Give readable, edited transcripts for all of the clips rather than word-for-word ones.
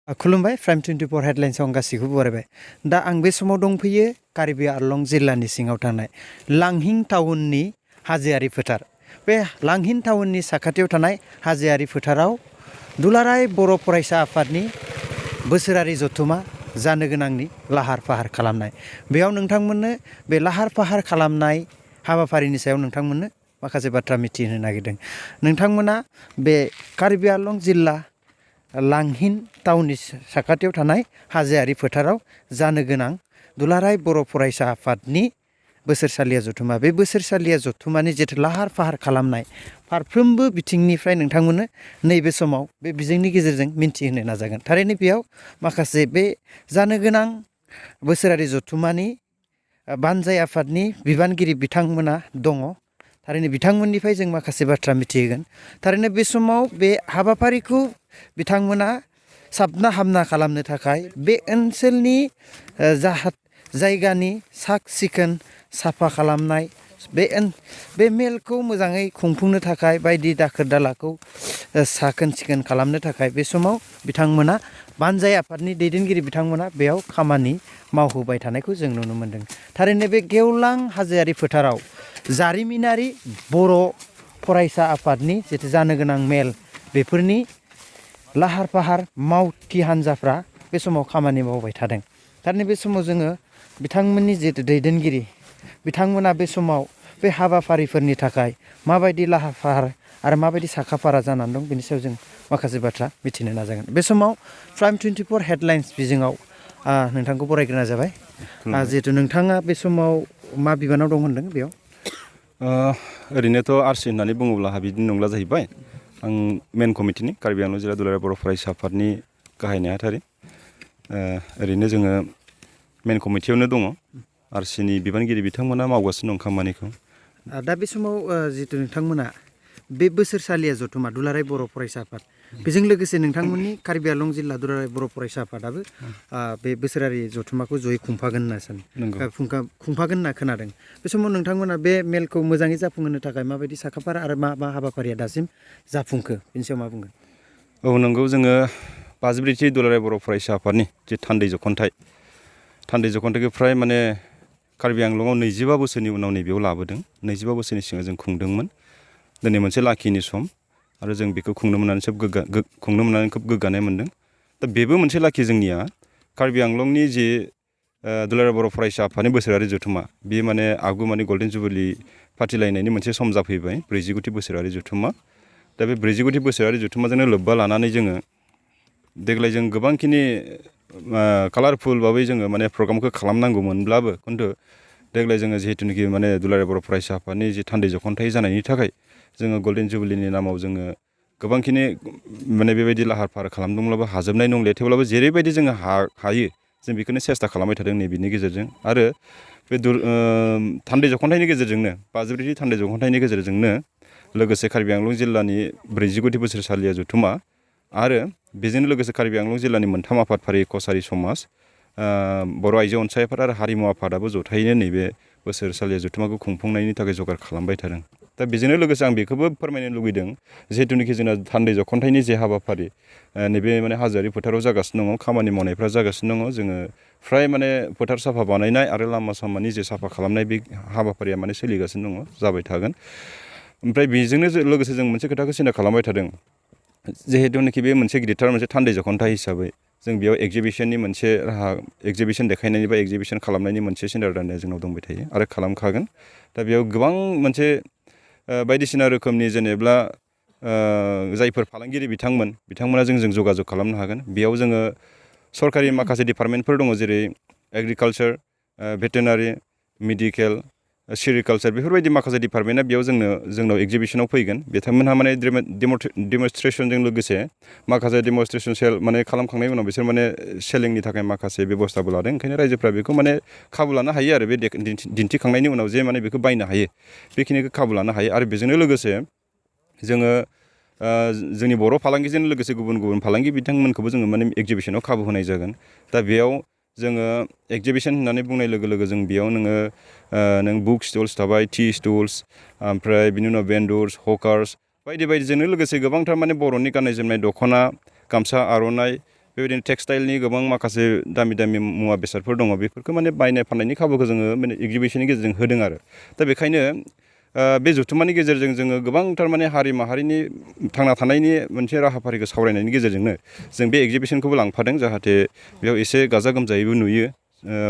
खुलुमबाय प्राइम 24 हेडलाइन्सआव आं गासैखौबो बरायबाय। दा आं बे समाव दंफैयो कार्बि आंलं जिल्लानि सिङाव थानाय लांहिं टाउननि हाजोआरि फोथार। बे लांहिं टाउननि साखाथियाव थानाय हाजोआरि फोथाराव दुलाराय बर' फरायसा आफादनि बोसोरारि जथुमा जानो गोनांनि लाहार फाहार खालामनाय। बेयाव नोंथांमोननो बे लाहार फाहार खालामनाय हाबाफारिनि सायाव नोंथांमोननो माखासे बाथ्रा मिथिहोनो नागिरदों। नोंथांमोना बे कार्बि आंलं जिल्ला लांहिं टाउननि साखाथियाव थानाय हाजोआरि फोथाराव जानो गोनां दुलाराय बर' फरायसा आफादनि बोसोरसालिया जथुमा। बे बोसोरसालिया जथुमानि जिथु लाहार फाहार खालामनाय फारफ्रोमबो बिथिंनिफ्राय नोंथांमोननो नैबे समाव बे बिजोंनि गेजेरजों मिन्थिहोनो नाजागोन। थारैनो बेयाव माखासे बे जानो गोनां बोसोरारि जथुमानि बानजाय आफादनि बिबानगिरि बिथांमोना दङ। थारैनो बिथांमोननिफ्राय जों माखासे बाथ्रा मिथिहोगोन। थारैनो बे समाव बे हाबाफारिखौ बिथांमोना साबना हामना खालामनो थाखाय बे ओनसोलनि जायगानि साख सिखोन साफा खालामनाय, बे मेलखौ मोजाङै खुंफुंनो थाखाय बायदि दाखोर दालाखौ साखोन सिखोन खालामनो थाखाय बे समाव बिथांमोना बानजाय आफादनि दैदेनगिरि बिथांमोना बेयाव खामानि मावहोबाय थानायखौ जों नुनो मोन्दों। थारैनो बे गेवलां हाजोआरि फोथाराव जारिमिनारि बर' फरायसा आफादनि जिथु जानो गोनां मेल बेफोरनि लाहार फाहार मावथि हान्जाफ्रा बे समाव खामानि मावबाय थादों। थारैनो बे समाव जोङो बिथांमोननि जिथु दैदेनगिरि बिथांमोना बे समाव बे हाबाफारिफोरनि थाखाय माबायदि लाहार फाहार आरो माबायदि साखाफारा जानानै दं बेनि सायाव जों माखासे बाथ्रा मिथिनो नाजागोन। बे समाव प्राइम 24 हेडलाइन्स बिजोङाव नोंथांखौ बरायग्रोनाय जाबाय। जिहेतु नोंथाङा बे समाव मा बिबानाव दं होनदों बेयाव? ओरैनोथ' आरसि होननानै बुङोब्ला बिदि नंला जाहैबाय। आं मेन कमिटिनि कार्बि आंलं जिल्ला दुलाराय बर' फरायसा आफादनि गाहाय नेहाथारि। ओरैनो जोङो मेन कमिटियावनो दङ। आरसिनि बिबानगिरि बिथांमोना मावगासिनो दं खामानिखौ। दा बे समाव जितु नोंथांमोना बे बोसोरसालिया जथुमा दुलाराय बर' फरायसा आफाद बेजों लोगोसे नोंथांमोननि कार्बि आंलं जिल्ला दुलाराय बर' फरायसा आफादाबो बे बोसोरारि जथुमाखौ जयै खुंफागोन होनना खुंफागोन होनना खोनादों। बे समाव नोंथांमोना बे मेलखौ मोजाङै जाफुंहोनो थाखाय माबायदि साखाफारा आरो मा हाबाफारिया दासिम जाफुंखो बेनि सायाव मा बुंगोन? औ नंगौ, जोङो 53 दुलाराय बर' फरायसा आफादनि जे थान्दै जख'न्थाइखौ फ्राय माने कार्बि आंलंआव 25 बोसोरनि उनाव नैबेयाव लाबोदों। 25 बोसोरनि सिगां जों खुंदोंमोन। दिनै मोनसे लाखिनि सम आरो जों बेखौ खुंनो मोननानै खोब गोग्गानाय मोन्दों। दा बेबो मोनसे लाखि जोंनिया कार्बि आंलंनि जे दुलाराय बर' फरायसा आफादनि बोसोरारि जथुमा बेयो माने माने गल्डेन जुबिलि फाथिलायनायनि मोनसे सम जाफैबाय, 40 बोसोरारि जथुमा। दा बे 40 बोसोरारि जथुमाजोंनो लोब्बा लानानै जोङो देग्लाय जों गोबांखिनि कालारफुल भाबै जोङो माने प्रग्रामखौ खालामनांगौमोनब्लाबो खिन्थु देग्लाय जोङो जिहेतुनाखि माने दुलाराय बर' फरायसा आफादनि जे थान्दै जख'न्थाइ जानायनि थाखाय जोङो गल्डेन जुबिलिनि नामाव जोङो गोबांखिनि माने बेबायदि लाहार फाहार खालामदोंब्लाबो हाजोबनाय नंले। थेवब्लाबो जेरैबायदि जोङो हायो जों बेखौनो सेस्था खालामबाय थादों नैबेनि गेजेरजों। आरो बे थान्दै जख'न्थाइनि गेजेरजोंनो 53 थान्दै जख'न्थाइनि गेजेरजोंनो लोगोसे कार्बि आंलं जिल्लानि 40 बोसोरसालिया जथुमा आरो बेजोंनो लोगोसे कार्बि आंलं जिल्लानि मोनथाम आफादफारि कसारि समाज, बर' आइजो अनसाय आफाद आरो हारिमु आफादाबो जथायैनो नैबे बोसोरसालिया जथुमाखौ खुंफुंनायनि थाखाय जगार खालामबाय थादों। दा बेजोंनो लोगोसे आं बेखौबो फोरमायनो लुगैदों जिहेतुनाखि जोंना थान्दै जख'न्थाइनि जे हाबाफारि नैबे माने हाजोआरि फोथाराव जागासिनो दङ, खामानि मावनायफ्रा जागासिनो दङ। जोङो फ्राय माने फोथार साफा बानायनाय आरो लामा सामानि जे साफा खालामनाय बे हाबाफारिया माने सोलिगासिनो दङ, जाबाय थागोन। ओमफ्राय बेजोंनो लोगोसे जों मोनसे खोथाखौ सिन्था खालामबाय थादों जिहेतुनाखि बे मोनसे गिदिरथार मोनसे थान्दै जख'न्थाइ हिसाबै जों बेयाव एगजिबिसननि मोनसे राहा, एगजिबिसन देखायनायनि बा एगजिबिसन खालामनायनि मोनसे सिन्था दानाया जोंनाव दंबाय थायो आरो खालामखागोन। दा बेयाव गोबां मोनसे बायदिसिना रोखोमनि जेनेब्ला जायफोर फालांगिरि बिथांमोना जों जगाजग खालामनो हागोन। बेयाव जोङो सरकारि माखासे डिपार्टमेन्टफोर दङ जेरै एग्रिकालसार, भेटेनारि, मेडिकेल, सेरिकालसार बेफोरबायदि माखासे डिपार्टमेन्टआ बेयाव जोंनाव एगजिबिसनाव फैगोन। बिथांमोनहा माने डेमनस्ट्रेसनजों लोगोसे माखासे डेमनस्ट्रेसन माने खालामखांनायनि उनाव बिसोर माने सेलिंनि थाखाय माखासे बेबस्थाबो लादों। ओंखायनो रायजोफ्रा बेखौ माने खाबु लानो हायो आरो बे दिन्थिखांनायनि उनाव जे माने बेखौ बायनो हायो, बेखिनिखौ खाबु लानो हायो। आरो बेजोंनो लोगोसे जोङो जोंनि बर' फालांगिजों लोगोसे गुबुन फालांगि बिथांमोनखौबो जोङो माने एगजिबिसनाव खाबु होनाय जागोन। दा बेयाव जोङो एगजिबिसन होननानै बुंनाय लोगो लोगो जों बेयाव नों बुक स्टल्स थाबाय, टि स्टल्स, ओमफ्राय बिनि उनाव भेन्डर्स, हकार्स बायदिजोंनो लोगोसे गोबांथार माने बर'नि गाननाय जोमनाय दख'ना, गामसा, आर'नाइ बेबायदिनो टेक्सटाइलनि गोबां माखासे दामि दामि मुवा बेसादफोर दङ बेफोरखौ माने बायनाय फाननायनि खाबुखौ जोङो माने एगजिबिसननि गेजेरजों होदों आरो दा बेखायनो बे जथुम्मानि गेजेरजों जोङो गोबांथार माने हारि माहारिनि थांना थानायनि मोनसे राहाफारिखौ सावरायनायनि गेजेरजोंनो जों बे एगजिबिसनखौबो लांफादों जाहाथे बेयाव एसे गाजा गोमजायैबो नुयो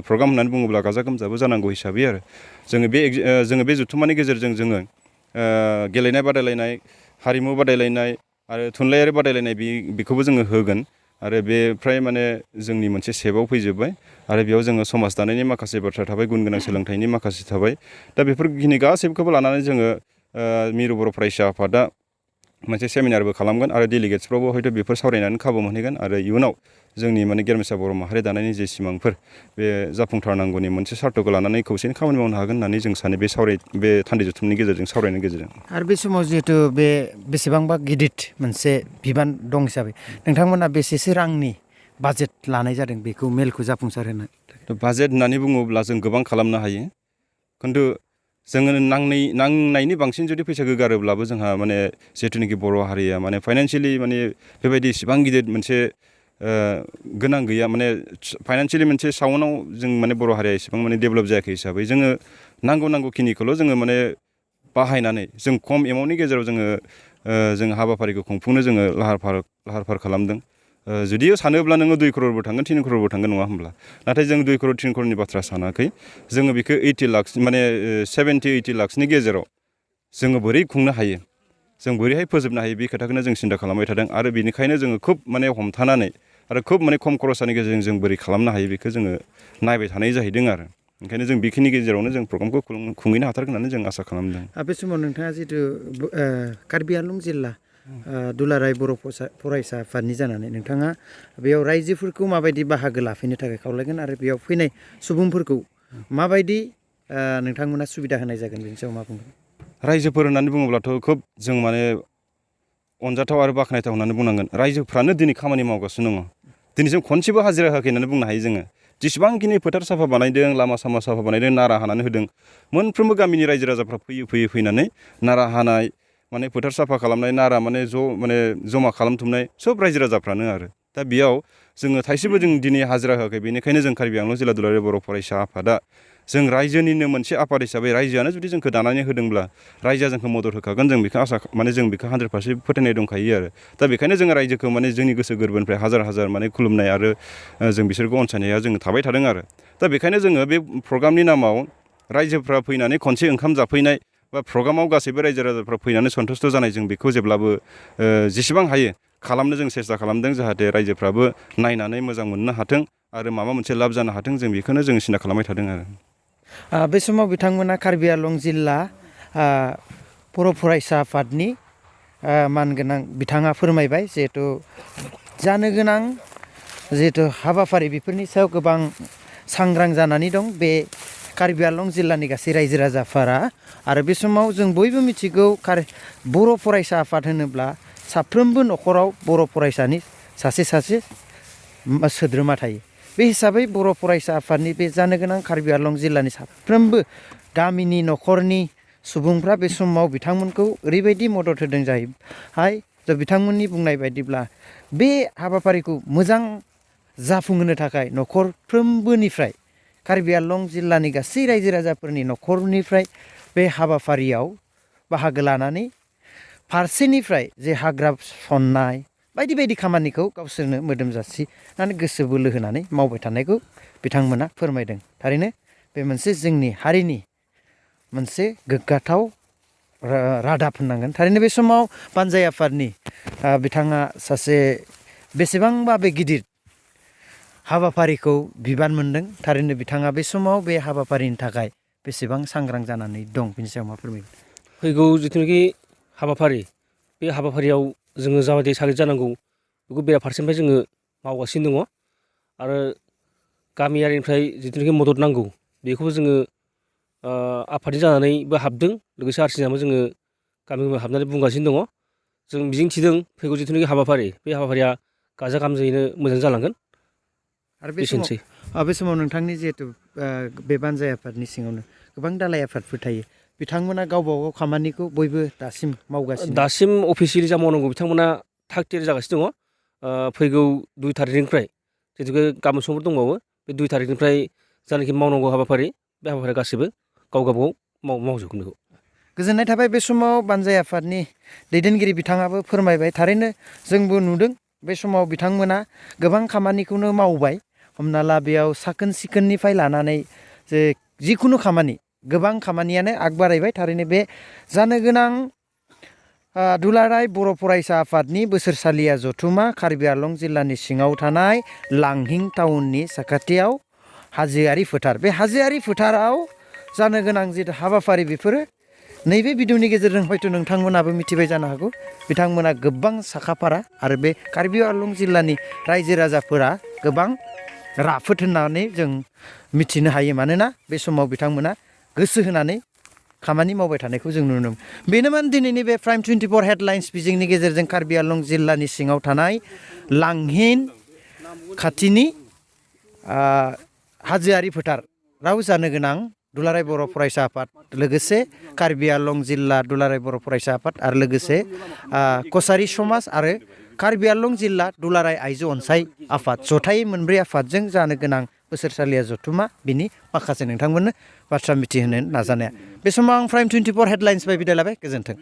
प्रग्राम होननानै बुङोब्ला गाजा गोमजाबो जानांगौ हिसाबै आरो जोङो बे जथुम्मानि गेजेरजों जोङो गेलेनाय बादायलायनाय हारिमु बादायलायनाय आरो थुनलाइयारि बादायलायनाय बेखौबो जोङो होगोन आरो बे फ्राय माने जोंनि मोनसे सेपआव फैजोब्बाय आरो बेयाव जोङो समाज दानायनि माखासे बाथ्रा थाबाय गुन गोनां सोलोंथाइनि माखासे थाबाय दा बेफोरखिनि गासैखौबो लानानै जोङो मिरु बर' फरायसा आफादा मोनसे सेमिनारबो खालामगोन आरो डेलिगेट्सफ्रावबो हयथ' बेफोर सावरायनानै खाबु मोनहैगोन आरो इयुनाव जोंनि माने गेरेमसा बर' माहारि दानायनि जे सिमांफोर बे जाफुंथारनांगौनि मोनसे सार्थ'खौ लानानै खौसेनि खामानि मावनो हागोन होननानै जों सानो बे थान्दै जथुमनि गेजेरजों सावरायनायनि गेजेरजों आरो बे समाव जिहेथु बे बेसेबांबा गिदिर मोनसे बिबान दं हिसाबै नोंथांमोना बेसेसो रांनि बाजेट लानाय जादों बेखौ मेलखौ जाफुंसार होनो बाजेट होननानै बुङोब्ला जों गोबां खालामनो हायो खिन्थु जोङो नांनायनि बांसिन जुदि फैसाखौ गारोब्लाबो जोंहा माने जिहेथुनाखि बर' हारिया माने फाइनान्सियेलि माने बेबायदि इसिबां गिदिर मोनसे गोनां गैया माने फाइनान्सियेलि मोनसे साउन्डआव जों माने बर' हारिया इसेबां माने डेभेलप जायाखै हिसाबै जोङो नांगौखिनिखौल' जोङो माने बाहायनानै जों खम एमाउन्टनि गेजेराव जों हाबाफारिखौ खुंफुंनो जोङो लाहार फाहार खालामदों जुदियो सानोब्ला नोङो 2 करोड़बो थांगोन 3 करोड़बो थांगोन नङा होमब्ला नाथाय जों 2 करोड़ 3 करोड़नि बाथ्रा सानाखै जोङो बेखौ 80 लाख माने 70-80 लाखसनि गेजेराव जोङो बोरै खुंनो हायो जों बोरैहाय फोजोबनो हायो बे खोथाखौनो जों सिन्था खालामबाय थादों आरो बेनिखायनो जोङो खुब माने हमथानानै आरो खुब माने खम खरसानि गेजेरजों जों बोरै खालामनो हायो बेखौ जोङो नायबाय थानाय जाहैदों आरो ओंखायनो जों बेखिनि गेजेरावनो जों प्रग्रामखौ खुंहैनो हाथारगोन होननानै जों आसा खालामदों बे समाव नोंथाङा जिथु कार्बि आंलं जिल्ला दुलाराय बर' फरायसा आफादनि जानानै नोंथाङा बेयाव रायजोफोरखौ माबायदि बाहागो लाफैनो थाखाय खावलायगोन आरो बेयाव फैनाय सुबुंफोरखौ माबायदि नोंथांमोना सुबिदा होनाय जागोन बेनि सायाव मा बुंगोन रायजोफोर होननानै बुङोब्लाथ' खोब जों माने अनजाथाव आरो बाख्नायथाव होननानै बुंनांगोन रायजोफ्रानो दिनै खामानि मावगासिनो दङ दिनै जों खनसेबो हाजिरा होआखै होननानै बुंनो हायो जोङो जेसेबांखिनि फोथार साफा बानायदों लामा सामा साफा बानायदों नारा हानानै होदों मोनफ्रोमबो गामिनि रायजो राजाफ्रा फैनानै नारा हानाय माने फोथार साफा खालामनाय नारा माने जमा खालामथुमनाय सब रायजो राजाफ्रानो आरो दा बेयाव जोङो थाइसेबो जों दिनै हाजिरा होआखै बेनिखायनो जों कार्बि आंलं जिल्ला दुलाराय बर' फरायसा आफादा जों रायजोनिनो मोनसे आफाद हिसाबै रायजोआनो जुदि जोंखौ दानानै होदोंब्ला रायजोआ जोंखौ मदद होखागोन जों बेखौ जों बेखौ 100% फोथायनाय दंखायो आरो दा बेखायनो जोङो रायजोखौ माने जोंनि गोसो गोरबोनिफ्राय हाजार माने खुलुमनाय आरो जों बिसोरखौ अनसायनाया जों थाबाय थादों आरो दा बेखायनो जोङो बे प्रग्रामनि नामाव रायजोफ्रा फैनानै खनसे ओंखाम जाफैनाय बा प्रग्रामाव गासैबो रायजो राजाफ्रा फैनानै सन्थुष्ट' जानाय जों बेखौ जेब्लाबो जेसेबां हायो खालामनो जों सेस्था खालामदों जाहाथे रायजोफ्राबो नायनानै मोजां मोननो हाथों आरो माबा मोनसे लाब जानो हाथों जों बेखौनो जों सिन्था खालामबाय थादों आरो बे समाव बिथांमोना कार्बि आंलं जिल्ला बर' फरायसा आफादनि मानगोनां बिथाङा फोरमायबाय जिहेथु जानो गोनां जिहेथु हाबाफारि बेफोरनि सायाव गोबां सांग्रां जानानै दं बे कार्बि आंलं जिल्लानि गासै रायजो राजाफोरा आरो बे समाव जों बयबो मिथिगौ बर' फरायसा आफाद होनोब्ला साफ्रोमबो न'खराव बर' फरायसानि सासे सोद्रोमा थायो बे हिसाबै बर' फरायसा आफादनि बे जानो गोनां कार्बि आंलं जिल्लानि साफ्रोमबो गामिनि न'खरनि सुबुंफ्रा बे समाव बिथांमोनखौ ओरैबायदि मदद होदों जाहैबाय बिथांमोननि बुंनाय बायदिब्ला बे हाबाफारिखौ मोजां जाफुंहोनो थाखाय न'खरफ्रोमबोनिफ्राय कार्बि आंलं जिल्लानि गासै रायजो राजाफोरनि न'खरनिफ्राय बे हाबाफारियाव बाहागो लानानै फारसेनिफ्राय जे हाग्रा सननाय बायदि बायदि खामानिखौ गावसोरनो मोदोम जासिनानै गोसो बोलो होनानै मावबाय थानायखौ बिथांमोना फोरमायदों थारैनो बे मोनसे जोंनि हारिनि मोनसे गोग्गाथाव रादाब होननांगोन थारैनो बे समाव बानजाय आफादनि बिथाङा सासे बेसेबांबा बे गिदिर हाबाफारिखौ बिबान मोनदों थारैनो बिथाङा बे समाव बे हाबाफारिनि थाखाय बेसेबां सांग्रां जानानै दं बिनि सायाव मा फोरमायगोन फैगौ जिथुनाखि हाबाफारि बे हाबाफारियाव जोङो जाबायदि साग्रिद जानांगौ बेखौ बेराफारसेनिफ्राय जोङो मावगासिनो दङ आरो गामियारिनिफ्राय जिथुनाखि मदद नांगौ बेखौबो जोङो आफादनि जानानैबो हाबदों लोगोसे आरसिनाबो जोङो गामि हाबनानै बुंगासिनो दङ जों मिजिंथिदों फैगौ जिथुनाखि हाबाफारि बे हाबाफारिया गाजा गोमजायैनो मोजां जालांगोन आरो बे समाव नोंथांनि जिहेतु बे बानजाय आफादनि सिङावनो गोबां दालाय आफादफोर थायो बिथांमोना गावबा गाव खामानिखौ बयबो दासिम मावगासिनो दासिम अफिसियेलि जा मावनांगौ बिथांमोना थाग थियारि जागासिनो दङ फैगौ 2 थारिखनिफ्राय जिहेतुके गाबोन समफोर दंबावो बे 2 थारिखनिफ्राय जानाखि मावनांगौ हाबाफारि बे हाबाफारिया गासैबो गाव गावबागाव मावजोबगोन बेखौ। गोजोननाय थाबाय बे समाव बानजाय आफादनि दैदेनगिरि बिथाङाबो फोरमायबाय थारैनो जोंबो नुदों बे समाव बिथांमोना गोबां खामानिखौनो मावबाय हमना ला बेयाव साखोन सिखोननिफ्राय लानानै जे जिखुनु खामानि गोबां खामानियानो आगबारायबाय थारैनो बे जानो गोनां दुलाराय बर' फरायसा आफादनि बोसोरसालिया जथुमा कार्बि आंलं जिल्लानि सिङाव थानाय लांहिं टाउननि साखाथियाव हाजोआरि फोथार बे हाजोआरि फोथाराव जानो गोनां जे हाबाफारि बेफोरो नैबे भिडिअनि गेजेरजों हयथ' नोंथांमोनाबो मिथिबाय जानो हागौ बिथांमोना गोबां साखाफारा आरो बे कार्बि आंलं जिल्लानि रायजो राजाफोरा गोबां राफोद होननानै जों मिथिनो हायो मानोना बे समाव बिथांमोना गोसो होनानै खामानि मावबाय थानायखौ जों नुनो मोनो। बेनोमोन दिनैनि बे प्राइम 24 हेडलाइन्स बिजिंनि गेजेरजों कार्बि आंलं जिल्लानि सिङाव थानाय लांहिं खाथिनि हाजोआरि फोथाराव जानो गोनां दुलाराय बर' फरायसा आफाद लोगोसे कार्बि आंलं जिल्ला दुलाराय बर' फरायसा आफाद आरो लोगोसे कसारि समाज आरो कार्बि आंलं जिल्ला दुलाराय आइजो अनसाय आफाद जथायै मोनब्रै आफादजों जानो गोनां बोसोरसालिया जथुमा बिनि माखासे नोंथांमोननो बाथ्रा मिथिहोनो नाजानाया बे समाव आं प्राइम 24 हेडलाइन्स बाय बिदाय लाबाय गोजोन्थों।